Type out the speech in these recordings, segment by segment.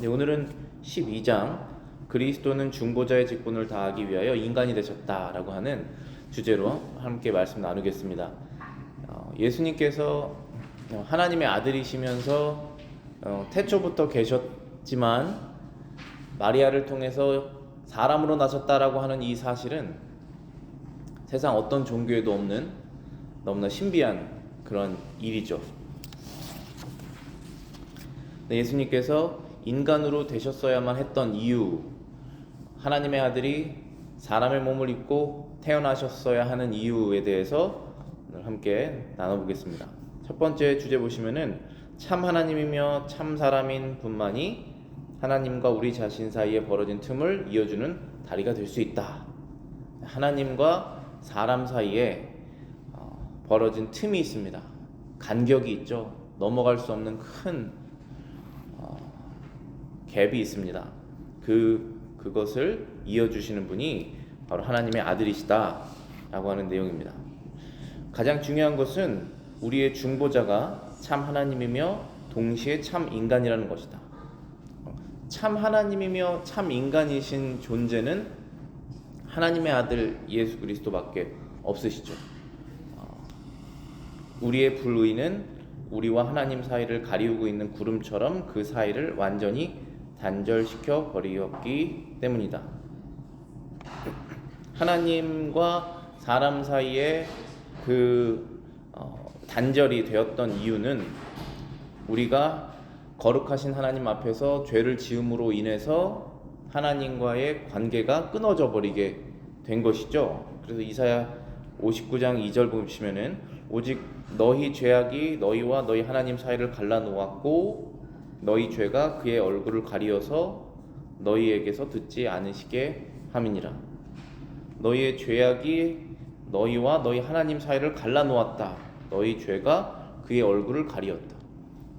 네, 오늘은 12장 그리스도는 중보자의 직분을 다하기 위하여 인간이 되셨다라고 하는 주제로 함께 말씀 나누겠습니다. 예수님께서 하나님의 아들이시면서 태초부터 계셨지만 마리아를 통해서 사람으로 나셨다라고 하는 이 사실은 세상 어떤 종교에도 없는 너무나 신비한 그런 일이죠. 예수님께서 인간으로 되셨어야만 했던 이유, 하나님의 아들이 사람의 몸을 입고 태어나셨어야 하는 이유에 대해서 오늘 함께 나눠보겠습니다. 첫 번째 주제 보시면은 참 하나님이며 참 사람인 분만이 하나님과 우리 자신 사이에 벌어진 틈을 이어주는 다리가 될 수 있다. 하나님과 사람 사이에 벌어진 틈이 있습니다. 간격이 있죠. 넘어갈 수 없는 큰 갭이 있습니다. 그것을 이어주시는 분이 바로 하나님의 아들이시다 라고 하는 내용입니다. 가장 중요한 것은 우리의 중보자가 참 하나님이며 동시에 참 인간이라는 것이다. 참 하나님이며 참 인간이신 존재는 하나님의 아들 예수 그리스도밖에 없으시죠. 우리의 불의는 우리와 하나님 사이를 가리우고 있는 구름처럼 그 사이를 완전히 단절시켜 버리었기 때문이다. 하나님과 사람 사이에 단절이 되었던 이유는 우리가 거룩하신 하나님 앞에서 죄를 지음으로 인해서 하나님과의 관계가 끊어져 버리게 된 것이죠. 그래서 이사야 59장 2절 보시면은 오직 너희 죄악이 너희와 너희 하나님 사이를 갈라놓았고 너희 죄가 그의 얼굴을 가리어서 너희에게서 듣지 않으시게 함이니라. 너희의 죄악이 너희와 너희 하나님 사이를 갈라놓았다. 너희 죄가 그의 얼굴을 가리었다.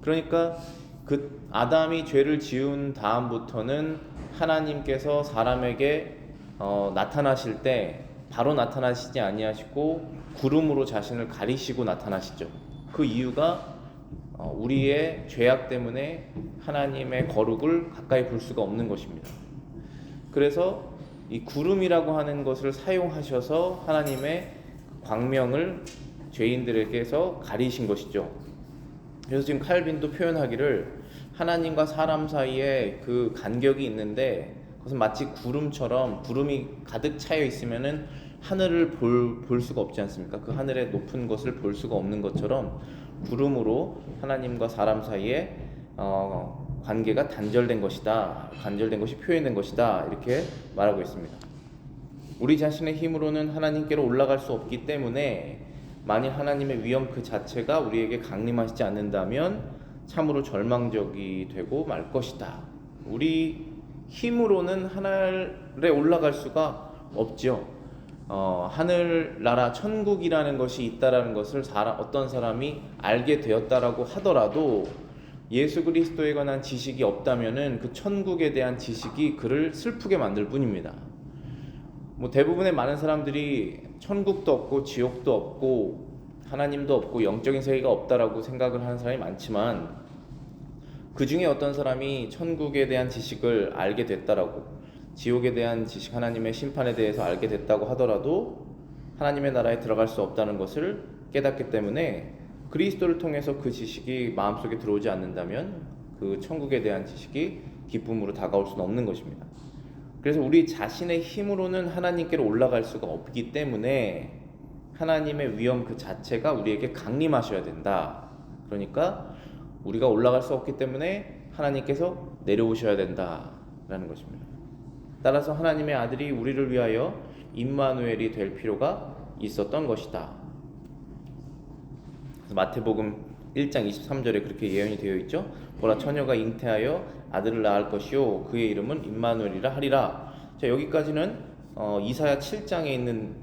그러니까 그 아담이 죄를 지은 다음부터는 하나님께서 사람에게 나타나실 때 바로 나타나시지 아니하시고 구름으로 자신을 가리시고 나타나시죠. 그 이유가 우리의 죄악 때문에 하나님의 거룩을 가까이 볼 수가 없는 것입니다. 그래서 이 구름이라고 하는 것을 사용하셔서 하나님의 광명을 죄인들에게서 가리신 것이죠. 그래서 지금 칼빈도 표현하기를 하나님과 사람 사이에 그 간격이 있는데 그것은 마치 구름처럼 구름이 가득 차여 있으면은 하늘을 볼 수가 없지 않습니까? 그 하늘의 높은 것을 볼 수가 없는 것처럼 구름으로 하나님과 사람 사이에 관계가 단절된 것이다. 단절된 것이 표현된 것이다. 이렇게 말하고 있습니다. 우리 자신의 힘으로는 하나님께로 올라갈 수 없기 때문에 만일 하나님의 위엄 그 자체가 우리에게 강림하시지 않는다면 참으로 절망적이 되고 말 것이다. 우리 힘으로는 하늘에 올라갈 수가 없죠. 하늘나라 천국이라는 것이 있다라는 것을 어떤 사람이 알게 되었다라고 하더라도 예수 그리스도에 관한 지식이 없다면은 그 천국에 대한 지식이 그를 슬프게 만들 뿐입니다. 대부분의 많은 사람들이 천국도 없고 지옥도 없고 하나님도 없고 영적인 세계가 없다라고 생각을 하는 사람이 많지만 그 중에 어떤 사람이 천국에 대한 지식을 알게 됐다라고 지옥에 대한 지식, 하나님의 심판에 대해서 알게 됐다고 하더라도 하나님의 나라에 들어갈 수 없다는 것을 깨닫기 때문에 그리스도를 통해서 그 지식이 마음속에 들어오지 않는다면 그 천국에 대한 지식이 기쁨으로 다가올 수는 없는 것입니다. 그래서 우리 자신의 힘으로는 하나님께로 올라갈 수가 없기 때문에 하나님의 위엄 그 자체가 우리에게 강림하셔야 된다. 그러니까 우리가 올라갈 수 없기 때문에 하나님께서 내려오셔야 된다라는 것입니다. 따라서 하나님의 아들이 우리를 위하여 임마누엘이 될 필요가 있었던 것이다. 마태복음 1장 23절에 그렇게 예언이 되어 있죠. 보라 처녀가 잉태하여 아들을 낳을 것이요 그의 이름은 임마누엘이라 하리라. 자, 여기까지는 이사야 7장에 있는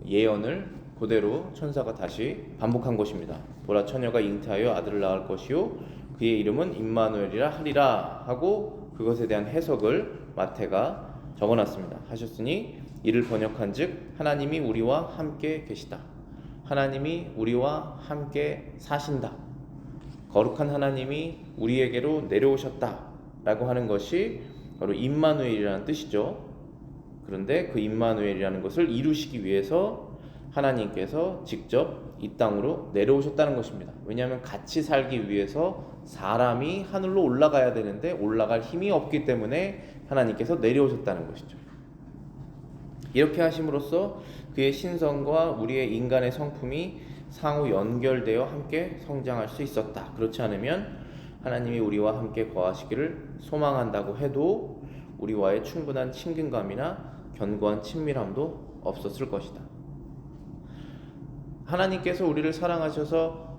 예언을 그대로 천사가 다시 반복한 것입니다. 보라 처녀가 잉태하여 아들을 낳을 것이요 그의 이름은 임마누엘이라 하리라 하고 그것에 대한 해석을 마태가 적어놨습니다. 하셨으니 이를 번역한즉 하나님이 우리와 함께 계시다. 하나님이 우리와 함께 사신다. 거룩한 하나님이 우리에게로 내려오셨다. 라고 하는 것이 바로 임마누엘이라는 뜻이죠. 그런데 그 임마누엘이라는 것을 이루시기 위해서 하나님께서 직접 이 땅으로 내려오셨다는 것입니다. 왜냐하면 같이 살기 위해서 사람이 하늘로 올라가야 되는데 올라갈 힘이 없기 때문에 하나님께서 내려오셨다는 것이죠. 이렇게 하심으로써 그의 신성과 우리의 인간의 성품이 상호 연결되어 함께 성장할 수 있었다. 그렇지 않으면 하나님이 우리와 함께 거하시기를 소망한다고 해도 우리와의 충분한 친근감이나 견고한 친밀함도 없었을 것이다. 하나님께서 우리를 사랑하셔서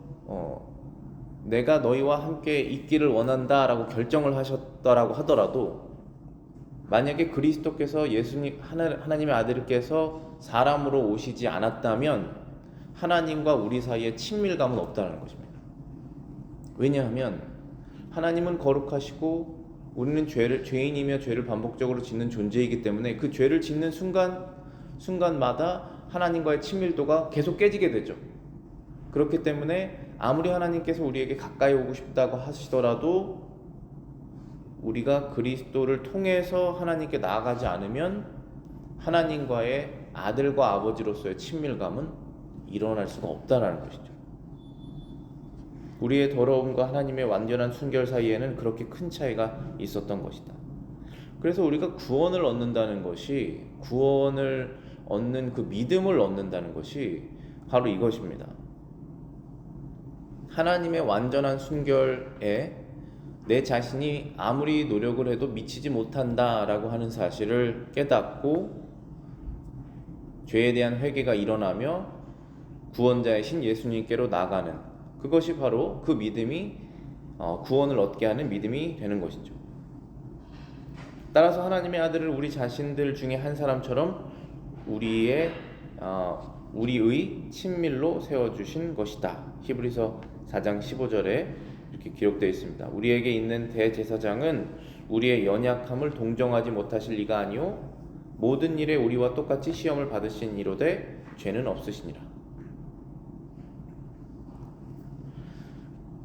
내가 너희와 함께 있기를 원한다 라고 결정을 하셨다라고 하더라도 만약에 그리스도께서 예수님 하나님의 아들께서 사람으로 오시지 않았다면 하나님과 우리 사이에 친밀감은 없다는 것입니다. 왜냐하면 하나님은 거룩하시고 우리는 죄인이며 죄를 반복적으로 짓는 존재이기 때문에 그 죄를 짓는 순간마다 하나님과의 친밀도가 계속 깨지게 되죠. 그렇기 때문에 아무리 하나님께서 우리에게 가까이 오고 싶다고 하시더라도 우리가 그리스도를 통해서 하나님께 나아가지 않으면 하나님과의 아들과 아버지로서의 친밀감은 일어날 수가 없다라는 것이죠. 우리의 더러움과 하나님의 완전한 순결 사이에는 그렇게 큰 차이가 있었던 것이다. 그래서 우리가 구원을 얻는다는 것이, 구원을 얻는 그 믿음을 얻는다는 것이 바로 이것입니다. 하나님의 완전한 순결에 내 자신이 아무리 노력을 해도 미치지 못한다라고 하는 사실을 깨닫고 죄에 대한 회개가 일어나며 구원자이신 예수님께로 나가는, 그것이 바로 그 믿음이 구원을 얻게 하는 믿음이 되는 것이죠. 따라서 하나님의 아들을 우리 자신들 중에 한 사람처럼 우리의 친밀로 세워주신 것이다. 히브리서 4장 15절에 이렇게 기록되어 있습니다. 우리에게 있는 대제사장은 우리의 연약함을 동정하지 못하실 이가 아니요 모든 일에 우리와 똑같이 시험을 받으신 이로되 죄는 없으시니라.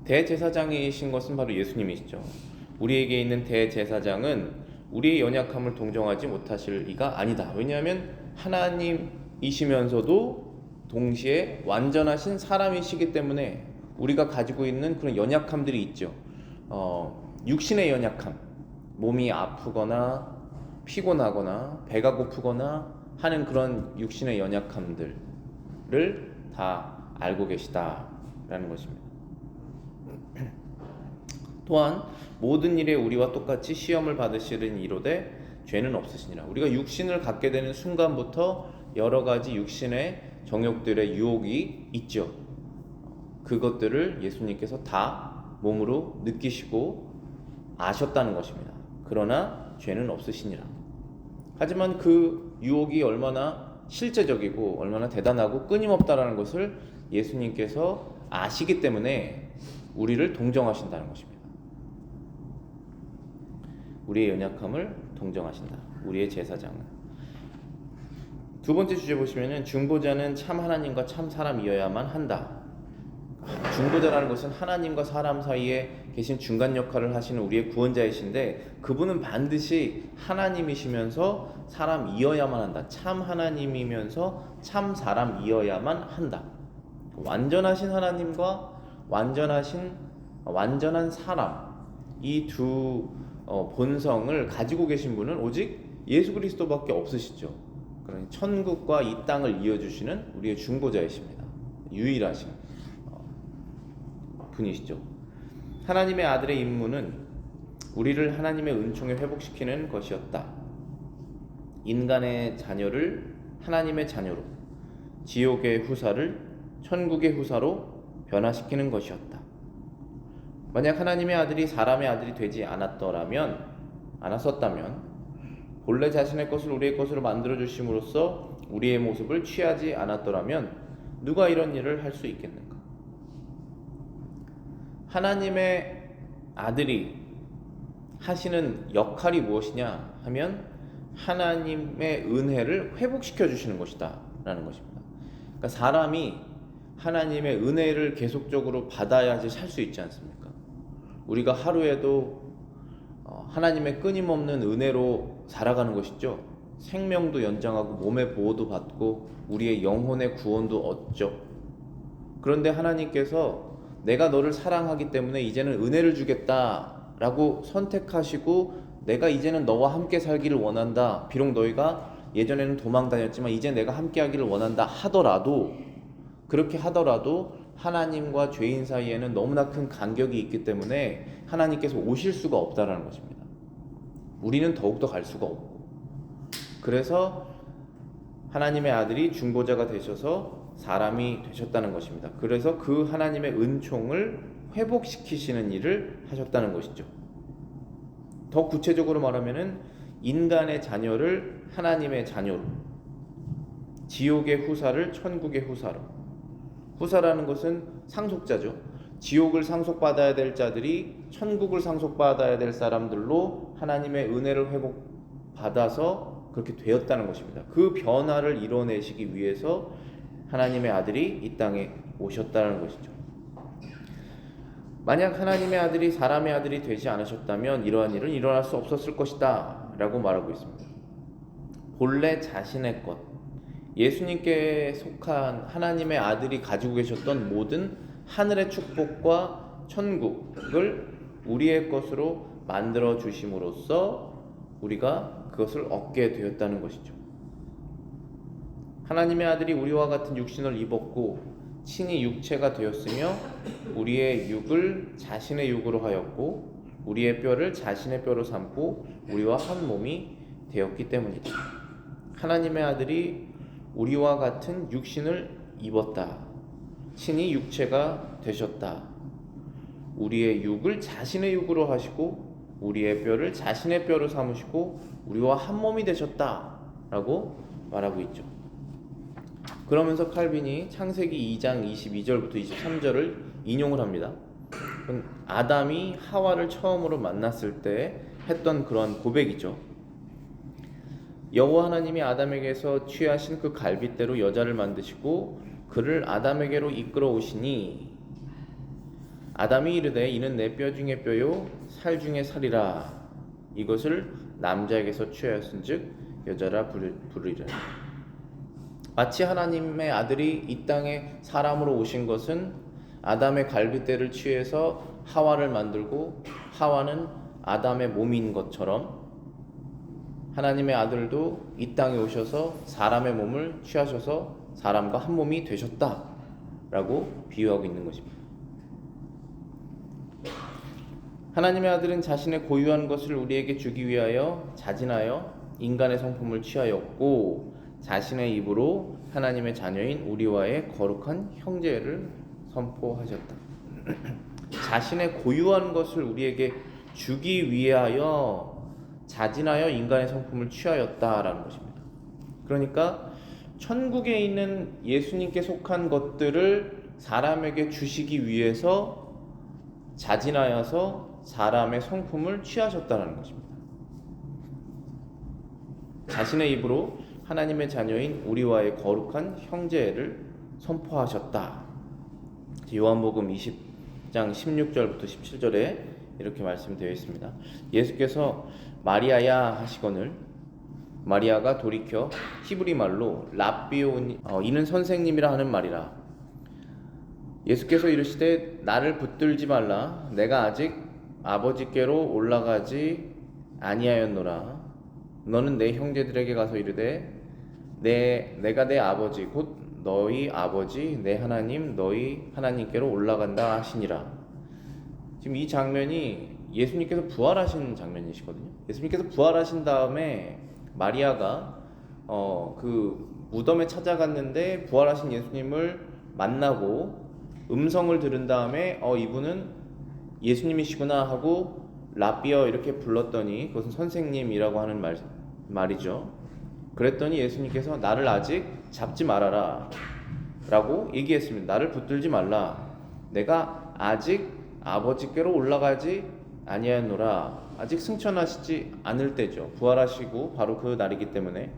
대제사장이신 것은 바로 예수님이시죠. 우리에게 있는 대제사장은 우리의 연약함을 동정하지 못하실 이가 아니다. 왜냐하면 하나님이시면서도 동시에 완전하신 사람이시기 때문에 우리가 가지고 있는 그런 연약함들이 있죠. 육신의 연약함, 몸이 아프거나 피곤하거나 배가 고프거나 하는 그런 육신의 연약함들을 다 알고 계시다라는 것입니다. 또한 모든 일에 우리와 똑같이 시험을 받으시는 이로되 죄는 없으시니라. 우리가 육신을 갖게 되는 순간부터 여러 가지 육신의 정욕들의 유혹이 있죠. 그것들을 예수님께서 다 몸으로 느끼시고 아셨다는 것입니다. 그러나 죄는 없으시니라. 하지만 그 유혹이 얼마나 실제적이고 얼마나 대단하고 끊임없다라는 것을 예수님께서 아시기 때문에 우리를 동정하신다는 것입니다. 우리의 연약함을 동정하신다. 우리의 제사장은. 두 번째 주제 보시면은 중보자는 참 하나님과 참 사람이어야만 한다. 중보자라는 것은 하나님과 사람 사이에 계신 중간 역할을 하시는 우리의 구원자이신데 그분은 반드시 하나님이시면서 사람이어야만 한다. 참 하나님이면서 참 사람이어야만 한다. 완전하신 하나님과 완전한 사람, 이 두 본성을 가지고 계신 분은 오직 예수 그리스도밖에 없으시죠. 그러니 천국과 이 땅을 이어주시는 우리의 중보자이십니다. 유일하신 분이시죠. 하나님의 아들의 임무는 우리를 하나님의 은총에 회복시키는 것이었다. 인간의 자녀를 하나님의 자녀로, 지옥의 후사를 천국의 후사로 변화시키는 것이었다. 만약 하나님의 아들이 사람의 아들이 되지 않았었다면 본래 자신의 것을 우리의 것으로 만들어 주심으로써 우리의 모습을 취하지 않았더라면 누가 이런 일을 할 수 있겠는가? 하나님의 아들이 하시는 역할이 무엇이냐 하면 하나님의 은혜를 회복시켜 주시는 것이다 라는 것입니다. 그러니까 사람이 하나님의 은혜를 계속적으로 받아야지 살 수 있지 않습니까? 우리가 하루에도 하나님의 끊임없는 은혜로 살아가는 것이죠. 생명도 연장하고 몸의 보호도 받고 우리의 영혼의 구원도 얻죠. 그런데 하나님께서 내가 너를 사랑하기 때문에 이제는 은혜를 주겠다라고 선택하시고 내가 이제는 너와 함께 살기를 원한다. 비록 너희가 예전에는 도망 다녔지만 이제 내가 함께 하기를 원한다 하더라도, 그렇게 하더라도 하나님과 죄인 사이에는 너무나 큰 간격이 있기 때문에 하나님께서 오실 수가 없다라는 것입니다. 우리는 더욱더 갈 수가 없고, 그래서 하나님의 아들이 중보자가 되셔서 사람이 되셨다는 것입니다. 그래서 그 하나님의 은총을 회복시키시는 일을 하셨다는 것이죠. 더 구체적으로 말하면은 인간의 자녀를 하나님의 자녀로, 지옥의 후사를 천국의 후사로. 후사라는 것은 상속자죠. 지옥을 상속받아야 될 자들이 천국을 상속받아야 될 사람들로 하나님의 은혜를 회복받아서 그렇게 되었다는 것입니다. 그 변화를 이뤄내시기 위해서 하나님의 아들이 이 땅에 오셨다는 것이죠. 만약 하나님의 아들이 사람의 아들이 되지 않으셨다면 이러한 일은 일어날 수 없었을 것이다 라고 말하고 있습니다. 본래 자신의 것, 예수님께 속한 하나님의 아들이 가지고 계셨던 모든 하늘의 축복과 천국을 우리의 것으로 만들어 주심으로써 우리가 그것을 얻게 되었다는 것이죠. 하나님의 아들이 우리와 같은 육신을 입었고 친히 육체가 되었으며 우리의 육을 자신의 육으로 하였고 우리의 뼈를 자신의 뼈로 삼고 우리와 한 몸이 되었기 때문이다. 하나님의 아들이 우리와 같은 육신을 입었다. 친히 육체가 되셨다. 우리의 육을 자신의 육으로 하시고 우리의 뼈를 자신의 뼈로 삼으시고 우리와 한 몸이 되셨다 라고 말하고 있죠. 그러면서 칼빈이 창세기 2장 22절부터 23절을 인용을 합니다. 아담이 하와를 처음으로 만났을 때 했던 그런 고백이죠. 여호와 하나님이 아담에게서 취하신 그 갈빗대로 여자를 만드시고 그를 아담에게로 이끌어 오시니 아담이 이르되 이는 내 뼈 중에 뼈요 살 중에 살이라. 이것을 남자에게서 취하였은즉 여자라 부르리라. 마치 하나님의 아들이 이 땅에 사람으로 오신 것은 아담의 갈빗대를 취해서 하와를 만들고 하와는 아담의 몸인 것처럼 하나님의 아들도 이 땅에 오셔서 사람의 몸을 취하셔서 사람과 한 몸이 되셨다라고 비유하고 있는 것입니다. 하나님의 아들은 자신의 고유한 것을 우리에게 주기 위하여 자진하여 인간의 성품을 취하였고 자신의 입으로 하나님의 자녀인 우리와의 거룩한 형제를 선포하셨다. 자신의 고유한 것을 우리에게 주기 위하여 자진하여 인간의 성품을 취하였다라는 것입니다. 그러니까 천국에 있는 예수님께 속한 것들을 사람에게 주시기 위해서 자진하여서 사람의 성품을 취하셨다는 것입니다. 자신의 입으로 하나님의 자녀인 우리와의 거룩한 형제를 선포하셨다. 요한복음 20장 16절부터 17절에 이렇게 말씀되어 있습니다. 예수께서 마리아야 하시거늘 마리아가 돌이켜 히브리 말로 랍비오니 이는 선생님이라 하는 말이라. 예수께서 이르시되 나를 붙들지 말라. 내가 아직 아버지께로 올라가지 아니하였노라. 너는 내 형제들에게 가서 이르되 내가 내 아버지 곧 너희 아버지 내 하나님 너희 하나님께로 올라간다 하시니라. 지금 이 장면이 예수님께서 부활하신 장면이시거든요. 예수님께서 부활하신 다음에 마리아가 그 무덤에 찾아갔는데 부활하신 예수님을 만나고 음성을 들은 다음에 이분은 예수님이시구나 하고 랍비어 이렇게 불렀더니 그것은 선생님이라고 하는 말이죠. 그랬더니 예수님께서 나를 아직 잡지 말아라 라고 얘기했습니다. 나를 붙들지 말라. 내가 아직 아버지께로 올라가지 아니하노라. 아직 승천하시지 않을 때죠. 부활하시고 바로 그 날이기 때문에.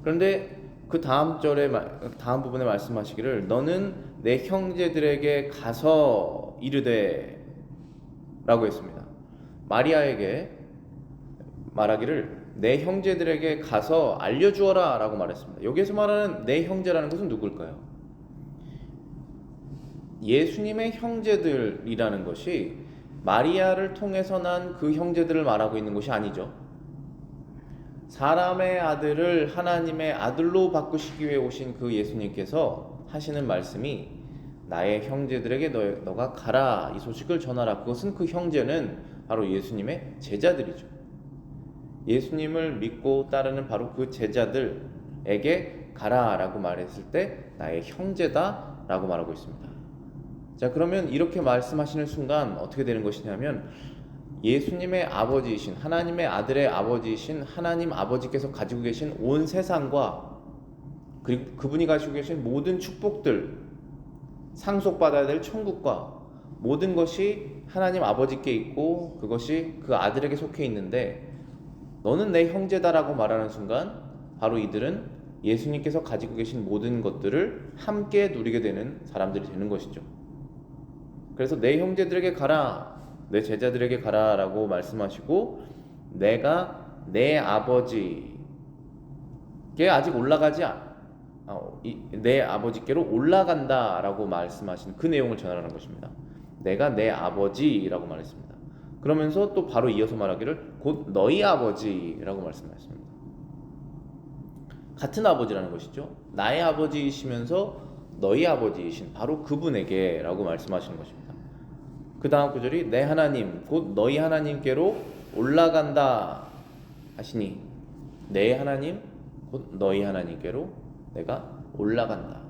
그런데 그 다음 부분에 말씀하시기를 너는 내 형제들에게 가서 이르되 라고 했습니다. 마리아에게 말하기를 내 형제들에게 가서 알려주어라 라고 말했습니다. 여기에서 말하는 내 형제라는 것은 누굴까요? 예수님의 형제들이라는 것이 마리아를 통해서 난 그 형제들을 말하고 있는 것이 아니죠. 사람의 아들을 하나님의 아들로 바꾸시기 위해 오신 그 예수님께서 하시는 말씀이 나의 형제들에게 너가 가라, 이 소식을 전하라. 그것은 그 형제는 바로 예수님의 제자들이죠. 예수님을 믿고 따르는 바로 그 제자들에게 가라 라고 말했을 때 나의 형제다 라고 말하고 있습니다. 자, 그러면 이렇게 말씀하시는 순간 어떻게 되는 것이냐면 예수님의 아버지이신 하나님의 아들의 아버지이신 하나님 아버지께서 가지고 계신 온 세상과 그리고 그분이 가지고 계신 모든 축복들, 상속받아야 될 천국과 모든 것이 하나님 아버지께 있고 그것이 그 아들에게 속해 있는데 너는 내 형제다라고 말하는 순간 바로 이들은 예수님께서 가지고 계신 모든 것들을 함께 누리게 되는 사람들이 되는 것이죠. 그래서 내 형제들에게 가라, 내 제자들에게 가라 라고 말씀하시고 내가 내 아버지께 아직 내 아버지께로 올라간다 라고 말씀하신 그 내용을 전하는 것입니다. 내가 내 아버지라고 말했습니다. 그러면서 또 바로 이어서 말하기를 곧 너희 아버지라고 말씀하셨습니다. 같은 아버지라는 것이죠. 나의 아버지이시면서 너희 아버지이신 바로 그분에게 라고 말씀하시는 것입니다. 그 다음 구절이 내 하나님 곧 너희 하나님께로 올라간다 하시니 내 하나님 곧 너희 하나님께로 내가 올라간다.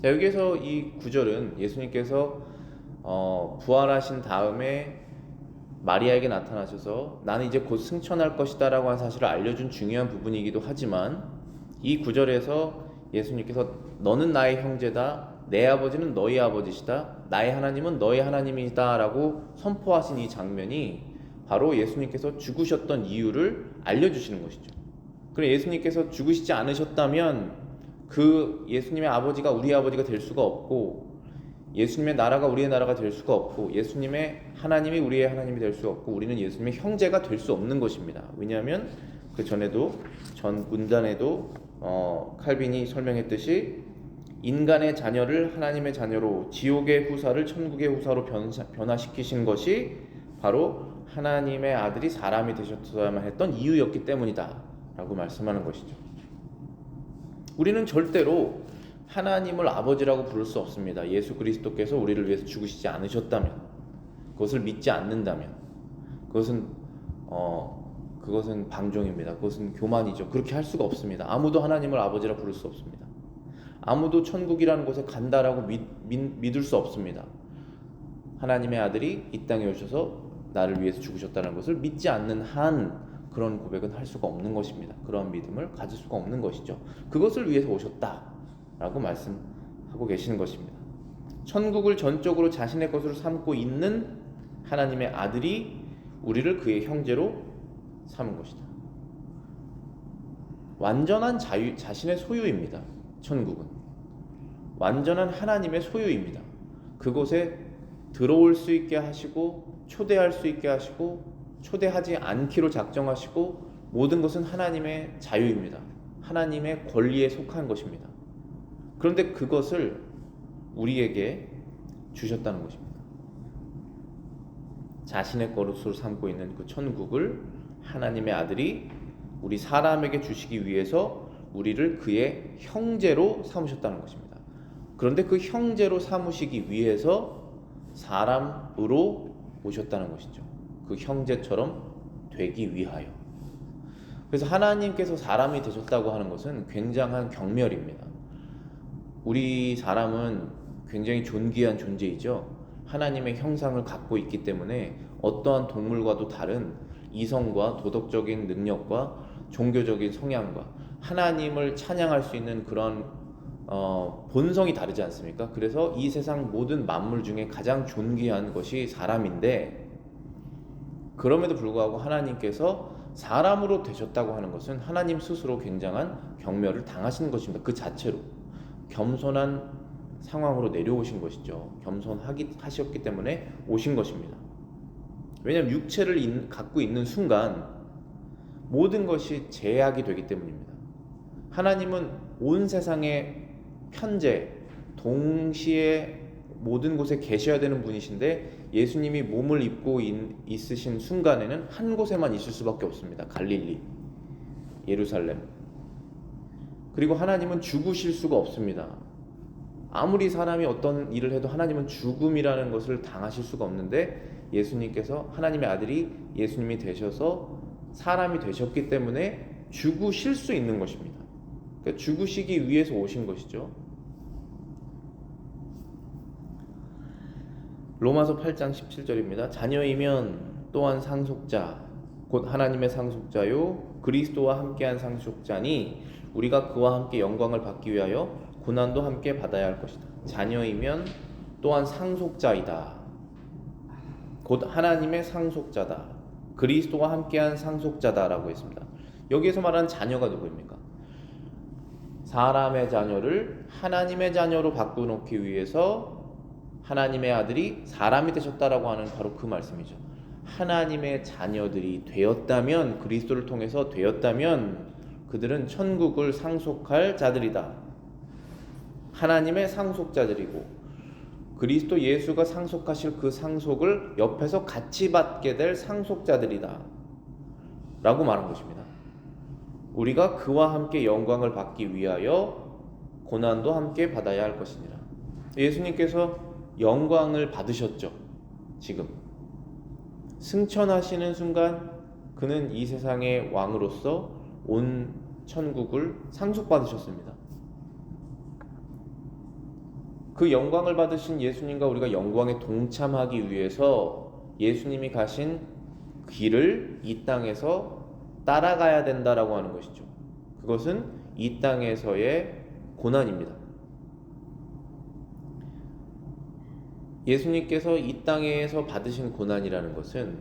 자, 여기에서 이 구절은 예수님께서 부활하신 다음에 마리아에게 나타나셔서 나는 이제 곧 승천할 것이다 라고 한 사실을 알려준 중요한 부분이기도 하지만 이 구절에서 예수님께서 너는 나의 형제다, 내 아버지는 너희 아버지시다, 나의 하나님은 너희 하나님이다 라고 선포하신 이 장면이 바로 예수님께서 죽으셨던 이유를 알려주시는 것이죠. 그럼 예수님께서 죽으시지 않으셨다면 그 예수님의 아버지가 우리 아버지가 될 수가 없고 예수님의 나라가 우리의 나라가 될 수가 없고 예수님의 하나님이 우리의 하나님이 될 수 없고 우리는 예수님의 형제가 될 수 없는 것입니다. 왜냐하면 그 전에도 전 문단에도 칼빈이 설명했듯이 인간의 자녀를 하나님의 자녀로 지옥의 후사를 천국의 후사로 변화시키신 것이 바로 하나님의 아들이 사람이 되셨어야만 했던 이유였기 때문이다 라고 말씀하는 것이죠. 우리는 절대로 하나님을 아버지라고 부를 수 없습니다. 예수 그리스도께서 우리를 위해서 죽으시지 않으셨다면, 그것을 믿지 않는다면 그것은 방종입니다. 그것은 교만이죠. 그렇게 할 수가 없습니다. 아무도 하나님을 아버지라 부를 수 없습니다. 아무도 천국이라는 곳에 간다라고 믿을 수 없습니다. 하나님의 아들이 이 땅에 오셔서 나를 위해서 죽으셨다는 것을 믿지 않는 한 그런 고백은 할 수가 없는 것입니다. 그런 믿음을 가질 수가 없는 것이죠. 그것을 위해서 오셨다라고 말씀하고 계시는 것입니다. 천국을 전적으로 자신의 것으로 삼고 있는 하나님의 아들이 우리를 그의 형제로 삼은 것이다. 완전한 자신의 소유입니다. 천국은 완전한 하나님의 소유입니다. 그곳에 들어올 수 있게 하시고 초대할 수 있게 하시고 초대하지 않기로 작정하시고 모든 것은 하나님의 자유입니다. 하나님의 권리에 속한 것입니다. 그런데 그것을 우리에게 주셨다는 것입니다. 자신의 것으로 삼고 있는 그 천국을 하나님의 아들이 우리 사람에게 주시기 위해서 우리를 그의 형제로 삼으셨다는 것입니다. 그런데 그 형제로 삼으시기 위해서 사람으로 오셨다는 것이죠. 그 형제처럼 되기 위하여. 그래서 하나님께서 사람이 되셨다고 하는 것은 굉장한 경멸입니다. 우리 사람은 굉장히 존귀한 존재이죠. 하나님의 형상을 갖고 있기 때문에 어떠한 동물과도 다른 이성과 도덕적인 능력과 종교적인 성향과 하나님을 찬양할 수 있는 그런 본성이 다르지 않습니까? 그래서 이 세상 모든 만물 중에 가장 존귀한 것이 사람인데 그럼에도 불구하고 하나님께서 사람으로 되셨다고 하는 것은 하나님 스스로 굉장한 경멸을 당하시는 것입니다. 그 자체로 겸손한 상황으로 내려오신 것이죠. 겸손하셨기 때문에 오신 것입니다. 왜냐하면 육체를 갖고 있는 순간 모든 것이 제약이 되기 때문입니다. 하나님은 온 세상에 현재 동시에 모든 곳에 계셔야 되는 분이신데 예수님이 몸을 입고 있으신 순간에는 한 곳에만 있을 수밖에 없습니다. 갈릴리, 예루살렘. 그리고 하나님은 죽으실 수가 없습니다. 아무리 사람이 어떤 일을 해도 하나님은 죽음이라는 것을 당하실 수가 없는데 예수님께서 하나님의 아들이 예수님이 되셔서 사람이 되셨기 때문에 죽으실 수 있는 것입니다. 그러니까 죽으시기 위해서 오신 것이죠. 로마서 8장 17절입니다. 자녀이면 또한 상속자 곧 하나님의 상속자요 그리스도와 함께한 상속자니 우리가 그와 함께 영광을 받기 위하여 고난도 함께 받아야 할 것이다. 자녀이면 또한 상속자이다. 곧 하나님의 상속자다. 그리스도와 함께한 상속자다라고 했습니다. 여기에서 말하는 자녀가 누구입니까? 사람의 자녀를 하나님의 자녀로 바꾸놓기 위해서 하나님의 아들이 사람이 되셨다라고 하는 바로 그 말씀이죠. 하나님의 자녀들이 되었다면, 그리스도를 통해서 되었다면 그들은 천국을 상속할 자들이다. 하나님의 상속자들이고 그리스도 예수가 상속하실 그 상속을 옆에서 같이 받게 될 상속자들이다 라고 말한 것입니다. 우리가 그와 함께 영광을 받기 위하여 고난도 함께 받아야 할 것이니라. 예수님께서 영광을 받으셨죠. 지금 승천하시는 순간 그는 이 세상의 왕으로서 온 천국을 상속받으셨습니다. 그 영광을 받으신 예수님과 우리가 영광에 동참하기 위해서 예수님이 가신 길을 이 땅에서 따라가야 된다라고 하는 것이죠. 그것은 이 땅에서의 고난입니다. 예수님께서 이 땅에서 받으신 고난이라는 것은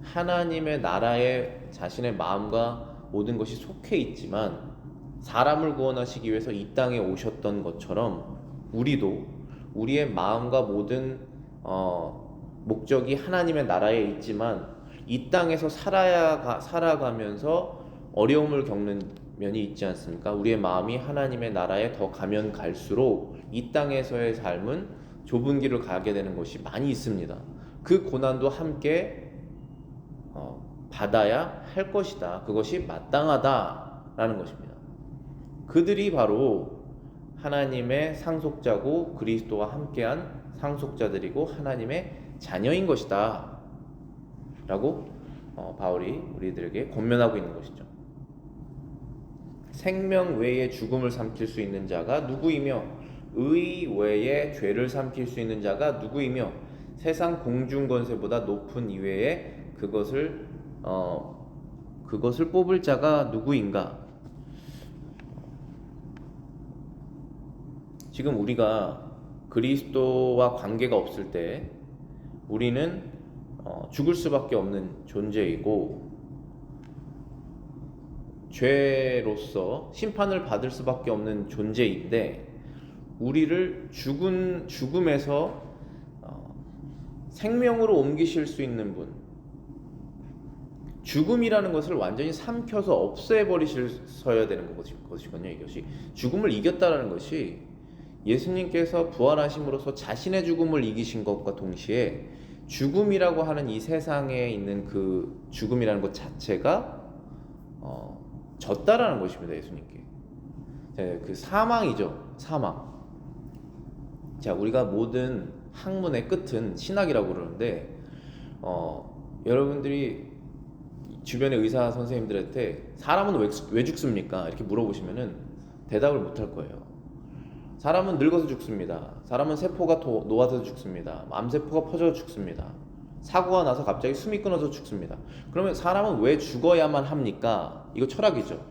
하나님의 나라에 자신의 마음과 모든 것이 속해 있지만 사람을 구원하시기 위해서 이 땅에 오셨던 것처럼 우리도 우리의 마음과 모든 목적이 하나님의 나라에 있지만 이 땅에서 살아가면서 어려움을 겪는 면이 있지 않습니까? 우리의 마음이 하나님의 나라에 더 가면 갈수록 이 땅에서의 삶은 좁은 길을 가게 되는 것이 많이 있습니다. 그 고난도 함께 받아야 할 것이다. 그것이 마땅하다라는 것입니다. 그들이 바로 하나님의 상속자고 그리스도와 함께한 상속자들이고 하나님의 자녀인 것이다 라고 바울이 우리들에게 권면하고 있는 것이죠. 생명 외에 죽음을 삼킬 수 있는 자가 누구이며 의 외에 죄를 삼킬 수 있는 자가 누구이며 세상 공중권세보다 높은 이외에 그것을 뽑을 자가 누구인가? 지금 우리가 그리스도와 관계가 없을 때 우리는 죽을 수밖에 없는 존재이고 죄로서 심판을 받을 수밖에 없는 존재인데 우리를 죽음에서 생명으로 옮기실 수 있는 분, 죽음이라는 것을 완전히 삼켜서 없애버리셔야 되는 것이거든요. 이것이 죽음을 이겼다라는 것이 예수님께서 부활하심으로써 자신의 죽음을 이기신 것과 동시에 죽음이라고 하는 이 세상에 있는 그 죽음이라는 것 자체가 졌다라는 것입니다. 예수님께. 그 사망이죠. 사망. 자, 우리가 모든 학문의 끝은 신학이라고 그러는데 여러분들이 주변의 의사 선생님들한테 사람은 왜 죽습니까? 이렇게 물어보시면은 대답을 못 할 거예요. 사람은 늙어서 죽습니다. 사람은 세포가 녹아서 죽습니다. 암세포가 퍼져서 죽습니다. 사고가 나서 갑자기 숨이 끊어서 죽습니다. 그러면 사람은 왜 죽어야만 합니까? 이거 철학이죠.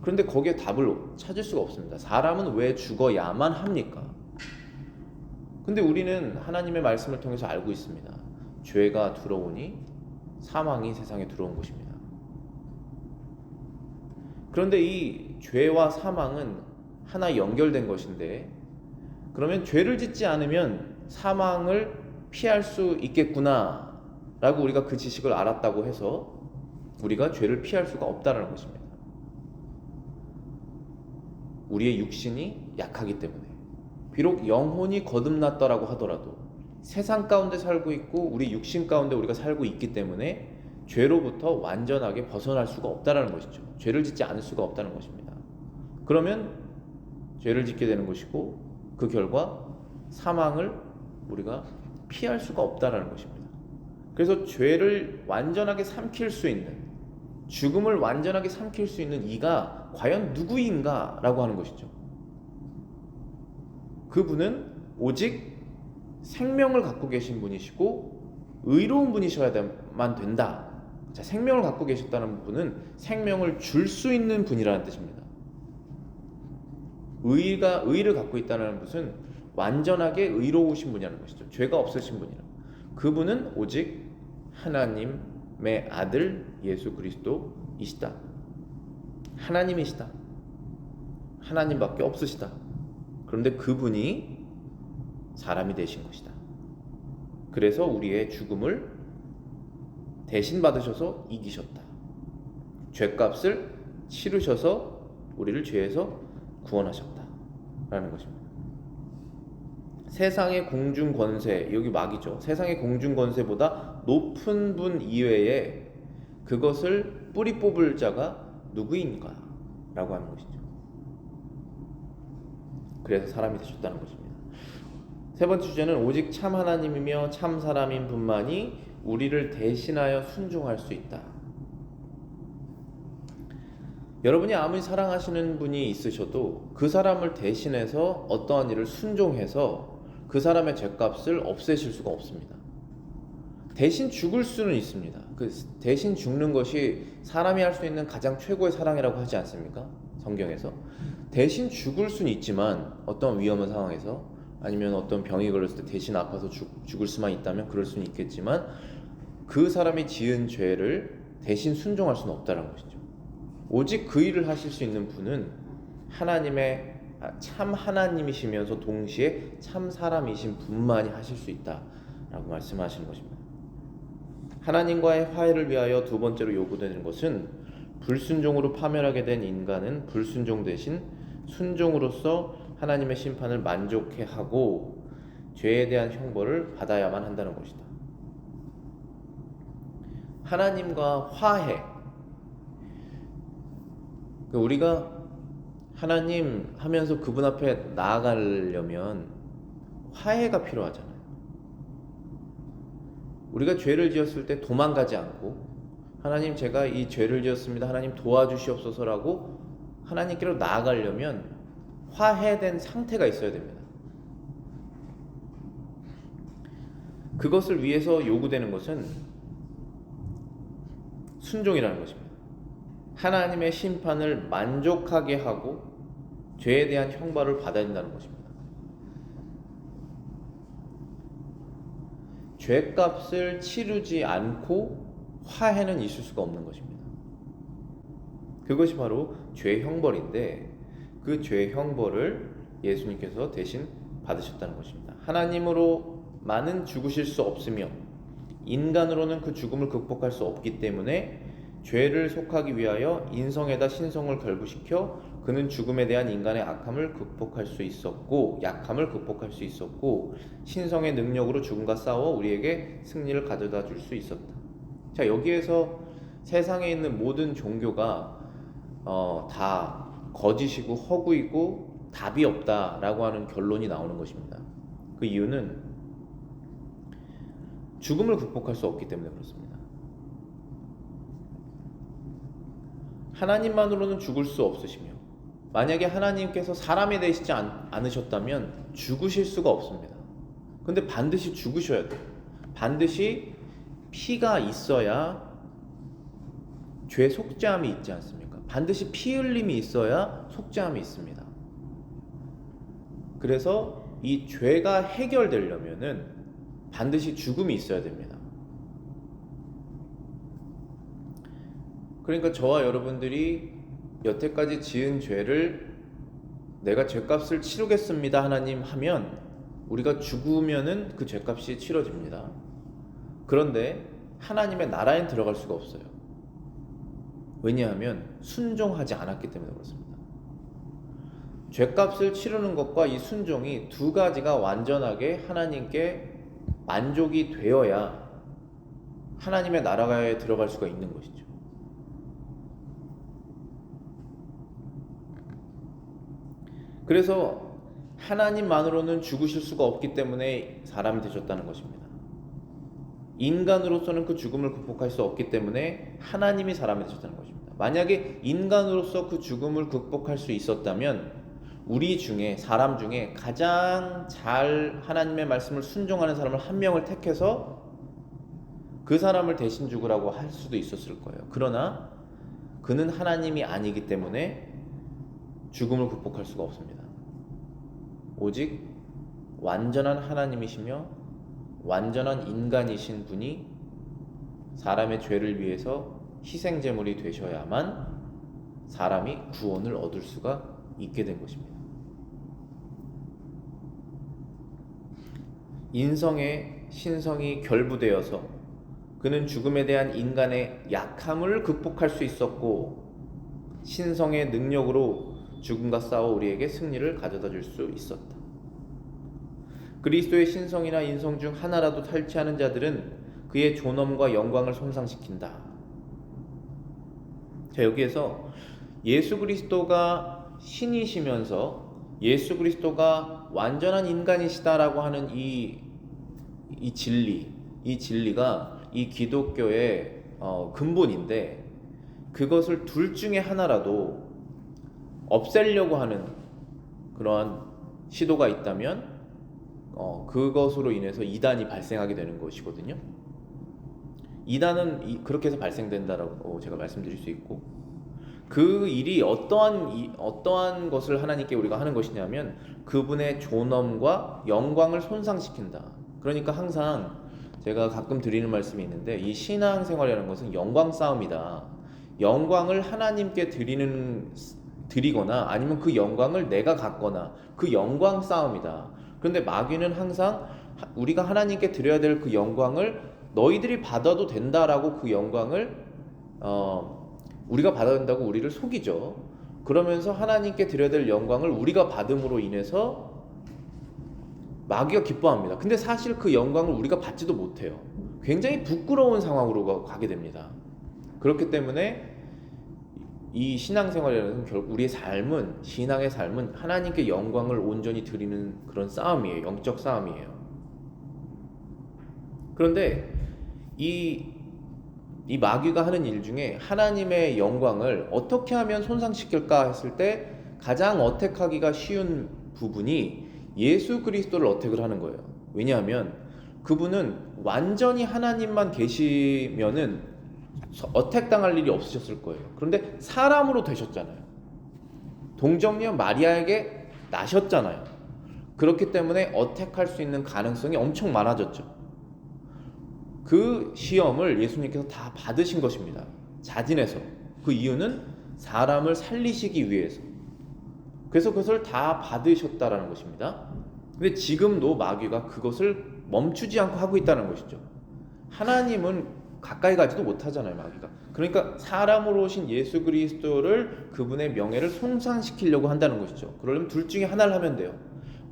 그런데 거기에 답을 찾을 수가 없습니다. 사람은 왜 죽어야만 합니까? 근데 우리는 하나님의 말씀을 통해서 알고 있습니다. 죄가 들어오니 사망이 세상에 들어온 것입니다. 그런데 이 죄와 사망은 하나 연결된 것인데 그러면 죄를 짓지 않으면 사망을 피할 수 있겠구나 라고 우리가 그 지식을 알았다고 해서 우리가 죄를 피할 수가 없다는 것입니다. 우리의 육신이 약하기 때문에 비록 영혼이 거듭났더라고 하더라도 세상 가운데 살고 있고 우리 육신 가운데 우리가 살고 있기 때문에 죄로부터 완전하게 벗어날 수가 없다는 것이죠. 죄를 짓지 않을 수가 없다는 것입니다. 그러면 죄를 짓게 되는 것이고 그 결과 사망을 우리가 피할 수가 없다는 것입니다. 그래서 죄를 완전하게 삼킬 수 있는, 죽음을 완전하게 삼킬 수 있는 이가 과연 누구인가 라고 하는 것이죠. 그분은 오직 생명을 갖고 계신 분이시고 의로운 분이셔야만 된다. 자, 생명을 갖고 계셨다는 분은 생명을 줄 수 있는 분이라는 뜻입니다. 의를 갖고 있다는 것은 완전하게 의로우신 분이라는 것이죠. 죄가 없으신 분이라. 그분은 오직 하나님의 아들 예수 그리스도이시다. 하나님이시다. 하나님밖에 없으시다. 그런데 그분이 사람이 되신 것이다. 그래서 우리의 죽음을 대신 받으셔서 이기셨다. 죄값을 치르셔서 우리를 죄에서 구원하셨다 라는 것입니다. 세상의 공중 권세, 여기 막이죠. 세상의 공중 권세보다 높은 분 이외에 그것을 뿌리 뽑을 자가 누구인가 라고 하는 것이죠. 그래서 사람이 되셨다는 것입니다. 세 번째 주제는 오직 참 하나님이며 참 사람인 분만이 우리를 대신하여 순종할 수 있다. 여러분이 아무리 사랑하시는 분이 있으셔도 그 사람을 대신해서 어떠한 일을 순종해서 그 사람의 죄값을 없애실 수가 없습니다. 대신 죽을 수는 있습니다. 그 대신 죽는 것이 사람이 할 수 있는 가장 최고의 사랑이라고 하지 않습니까? 성경에서. 대신 죽을 수는 있지만 어떤 위험한 상황에서 아니면 어떤 병이 걸렸을 때 대신 아파서 죽을 수만 있다면 그럴 수는 있겠지만 그 사람이 지은 죄를 대신 순종할 수는 없다는 것이죠. 오직 그 일을 하실 수 있는 분은 하나님의 참 하나님이시면서 동시에 참 사람이신 분만이 하실 수 있다라고 말씀하시는 것입니다. 하나님과의 화해를 위하여 두 번째로 요구되는 것은 불순종으로 파멸하게 된 인간은 불순종 대신 순종으로서 하나님의 심판을 만족해 하고 죄에 대한 형벌을 받아야만 한다는 것이다. 하나님과 화해. 우리가 하나님 하면서 그분 앞에 나아가려면 화해가 필요하잖아요. 우리가 죄를 지었을 때 도망가지 않고 하나님 제가 이 죄를 지었습니다. 하나님 도와주시옵소서라고 하나님께로 나아가려면 화해된 상태가 있어야 됩니다. 그것을 위해서 요구되는 것은 순종이라는 것입니다. 하나님의 심판을 만족하게 하고 죄에 대한 형벌을 받아야 된다는 것입니다. 죄값을 치르지 않고 화해는 있을 수가 없는 것입니다. 그것이 바로 죄 형벌인데 그 죄 형벌을 예수님께서 대신 받으셨다는 것입니다. 하나님으로만은 죽으실 수 없으며 인간으로는 그 죽음을 극복할 수 없기 때문에 죄를 속하기 위하여 인성에다 신성을 결부시켜 그는 죽음에 대한 인간의 악함을 극복할 수 있었고 약함을 극복할 수 있었고 신성의 능력으로 죽음과 싸워 우리에게 승리를 가져다 줄 수 있었다. 자, 여기에서 세상에 있는 모든 종교가 다 거짓이고 허구이고 답이 없다라고 하는 결론이 나오는 것입니다. 그 이유는 죽음을 극복할 수 없기 때문에 그렇습니다. 하나님만으로는 죽을 수 없으시며 만약에 하나님께서 사람이 되시지 않으셨다면 죽으실 수가 없습니다. 근데 반드시 죽으셔야 돼요. 반드시 피가 있어야 죄 속죄함이 있지 않습니까? 반드시 피 흘림이 있어야 속죄함이 있습니다. 그래서 이 죄가 해결되려면은 반드시 죽음이 있어야 됩니다. 그러니까 저와 여러분들이 여태까지 지은 죄를 내가 죄값을 치르겠습니다 하나님 하면 우리가 죽으면은 그 죄값이 치러집니다. 그런데 하나님의 나라에 들어갈 수가 없어요. 왜냐하면 순종하지 않았기 때문에 그렇습니다. 죄값을 치르는 것과 이 순종이 두 가지가 완전하게 하나님께 만족이 되어야 하나님의 나라에 들어갈 수가 있는 것이죠. 그래서 하나님만으로는 죽으실 수가 없기 때문에 사람이 되셨다는 것입니다. 인간으로서는 그 죽음을 극복할 수 없기 때문에 하나님이 사람이 되셨다는 것입니다. 만약에 인간으로서 그 죽음을 극복할 수 있었다면 우리 중에, 사람 중에 가장 잘 하나님의 말씀을 순종하는 사람을 한 명을 택해서 그 사람을 대신 죽으라고 할 수도 있었을 거예요. 그러나 그는 하나님이 아니기 때문에 죽음을 극복할 수가 없습니다. 오직 완전한 하나님이시며 완전한 인간이신 분이 사람의 죄를 위해서 희생제물이 되셔야만 사람이 구원을 얻을 수가 있게 된 것입니다. 인성의 신성이 결부되어서 그는 죽음에 대한 인간의 약함을 극복할 수 있었고 신성의 능력으로 죽음과 싸워 우리에게 승리를 가져다 줄 수 있었다. 그리스도의 신성이나 인성 중 하나라도 탈취하는 자들은 그의 존엄과 영광을 손상시킨다. 자, 여기에서 예수 그리스도가 신이시면서 예수 그리스도가 완전한 인간이시다라고 하는 이 진리가 이 기독교의 근본인데, 그것을 둘 중에 하나라도 없애려고 하는 그러한 시도가 있다면 그것으로 인해서 이단이 발생하게 되는 것이거든요. 이단은 그렇게 해서 발생된다라고 제가 말씀드릴 수 있고, 그 일이 어떠한 것을 하나님께 우리가 하는 것이냐면 그분의 존엄과 영광을 손상시킨다. 그러니까 항상 제가 가끔 드리는 말씀이 있는데, 이 신앙생활이라는 것은 영광 싸움이다. 영광을 하나님께 드리거나 아니면 그 영광을 내가 갖거나, 그 영광 싸움이다. 그런데 마귀는 항상 우리가 하나님께 드려야 될 그 영광을 너희들이 받아도 된다라고, 그 영광을 우리가 받아야 된다고 우리를 속이죠. 그러면서 하나님께 드려야 될 영광을 우리가 받음으로 인해서 마귀가 기뻐합니다. 근데 사실 그 영광을 우리가 받지도 못해요. 굉장히 부끄러운 상황으로 가게 됩니다. 그렇기 때문에 이 신앙생활이라는 결국 우리의 삶은, 신앙의 삶은 하나님께 영광을 온전히 드리는 그런 싸움이에요. 영적 싸움이에요. 그런데 이 마귀가 하는 일 중에 하나님의 영광을 어떻게 하면 손상시킬까 했을 때 가장 어택하기가 쉬운 부분이 예수 그리스도를 어택을 하는 거예요. 왜냐하면 그분은 완전히 하나님만 계시면은 어택당할 일이 없으셨을 거예요. 그런데 사람으로 되셨잖아요. 동정녀 마리아에게 나셨잖아요. 그렇기 때문에 어택할 수 있는 가능성이 엄청 많아졌죠. 그 시험을 예수님께서 다 받으신 것입니다. 자진해서. 그 이유는 사람을 살리시기 위해서. 그래서 그것을 다 받으셨다라는 것입니다. 근데 지금도 마귀가 그것을 멈추지 않고 하고 있다는 것이죠. 하나님은 가까이 가지도 못하잖아요, 마귀가. 그러니까 사람으로 오신 예수 그리스도를, 그분의 명예를 손상시키려고 한다는 것이죠. 그러려면 둘 중에 하나를 하면 돼요.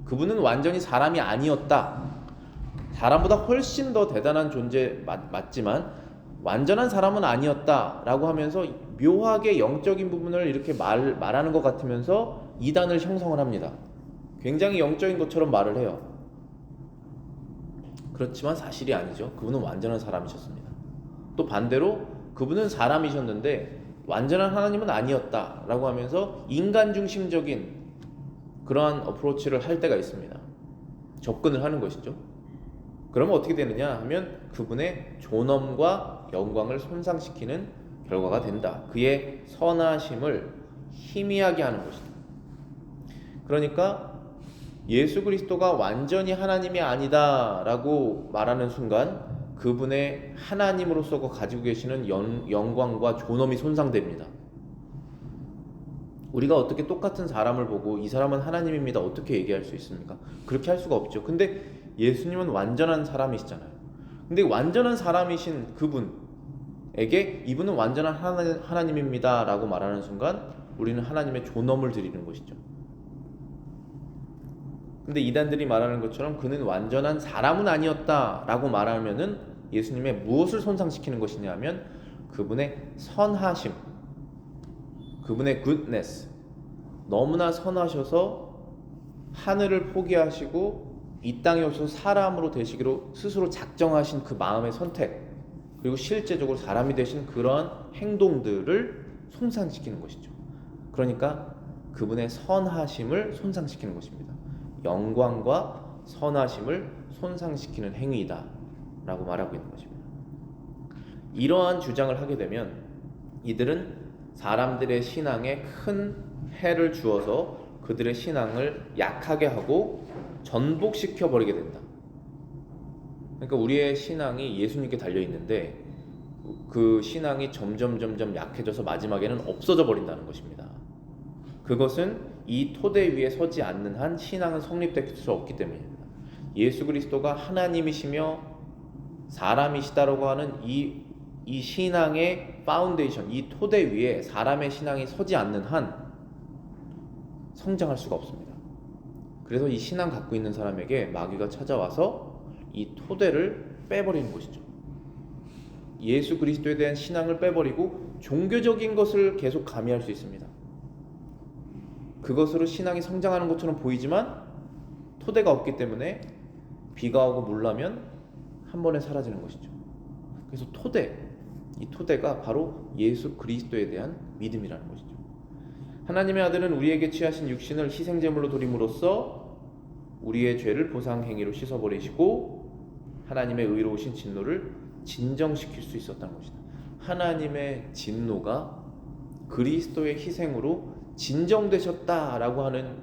그분은 완전히 사람이 아니었다. 사람보다 훨씬 더 대단한 존재 맞지만 완전한 사람은 아니었다라고 하면서 묘하게 영적인 부분을 이렇게 말하는 것 같으면서 이단을 형성을 합니다. 굉장히 영적인 것처럼 말을 해요. 그렇지만 사실이 아니죠. 그분은 완전한 사람이셨습니다. 또 반대로 그분은 사람이셨는데 완전한 하나님은 아니었다라고 하면서 인간 중심적인 그러한 어프로치를 할 때가 있습니다. 접근을 하는 것이죠. 그러면 어떻게 되느냐 하면 그분의 존엄과 영광을 손상시키는 결과가 된다. 그의 선하심을 희미하게 하는 것이다. 그러니까 예수 그리스도가 완전히 하나님이 아니다 라고 말하는 순간 그분의 하나님으로서 가지고 계시는 영광과 존엄이 손상됩니다. 우리가 어떻게 똑같은 사람을 보고 이 사람은 하나님입니다 어떻게 얘기할 수 있습니까? 그렇게 할 수가 없죠. 근데 예수님은 완전한 사람이시잖아요. 근데 완전한 사람이신 그분에게 이분은 완전한 하나님입니다 라고 말하는 순간 우리는 하나님의 존엄을 드리는 것이죠. 근데 이단들이 말하는 것처럼 그는 완전한 사람은 아니었다 라고 말하면은 예수님의 무엇을 손상시키는 것이냐 하면 그분의 선하심, 그분의 goodness, 너무나 선하셔서 하늘을 포기하시고 이 땅에 오셔서 사람으로 되시기로 스스로 작정하신 그 마음의 선택, 그리고 실제적으로 사람이 되신 그런 행동들을 손상시키는 것이죠. 그러니까 그분의 선하심을 손상시키는 것입니다. 영광과 선하심을 손상시키는 행위이다 라고 말하고 있는 것입니다. 이러한 주장을 하게 되면 이들은 사람들의 신앙에 큰 해를 주어서 그들의 신앙을 약하게 하고 전복시켜 버리게 된다. 그러니까 우리의 신앙이 예수님께 달려 있는데 그 신앙이 점점 약해져서 마지막에는 없어져 버린다는 것입니다. 그것은 이 토대 위에 서지 않는 한 신앙은 성립될 수 없기 때문입니다. 예수 그리스도가 하나님이시며 사람이시다라고 하는 이 신앙의 파운데이션, 이 토대 위에 사람의 신앙이 서지 않는 한 성장할 수가 없습니다. 그래서 이 신앙 갖고 있는 사람에게 마귀가 찾아와서 이 토대를 빼버리는 것이죠. 예수 그리스도에 대한 신앙을 빼버리고 종교적인 것을 계속 가미할 수 있습니다. 그것으로 신앙이 성장하는 것처럼 보이지만 토대가 없기 때문에 비가 오고 물 나면 한 번에 사라지는 것이죠. 그래서 이 토대가 바로 예수 그리스도에 대한 믿음이라는 것이죠. 하나님의 아들은 우리에게 취하신 육신을 희생제물로 드림으로써 우리의 죄를 보상행위로 씻어버리시고 하나님의 의로우신 진노를 진정시킬 수 있었다는 것이다. 하나님의 진노가 그리스도의 희생으로 진정되셨다라고 하는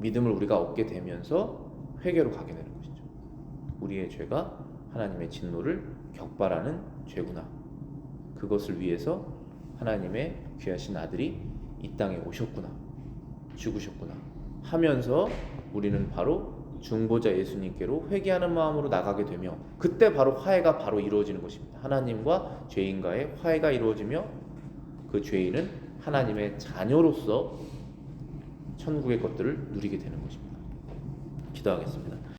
믿음을 우리가 얻게 되면서 회개로 가게 되는 것이죠. 우리의 죄가 하나님의 진노를 격발하는 죄구나. 그것을 위해서 하나님의 귀하신 아들이 이 땅에 오셨구나, 죽으셨구나 하면서 우리는 바로 중보자 예수님께로 회개하는 마음으로 나가게 되며 그때 바로 화해가 바로 이루어지는 것입니다. 하나님과 죄인과의 화해가 이루어지며 그 죄인은 하나님의 자녀로서 천국의 것들을 누리게 되는 것입니다. 기도하겠습니다.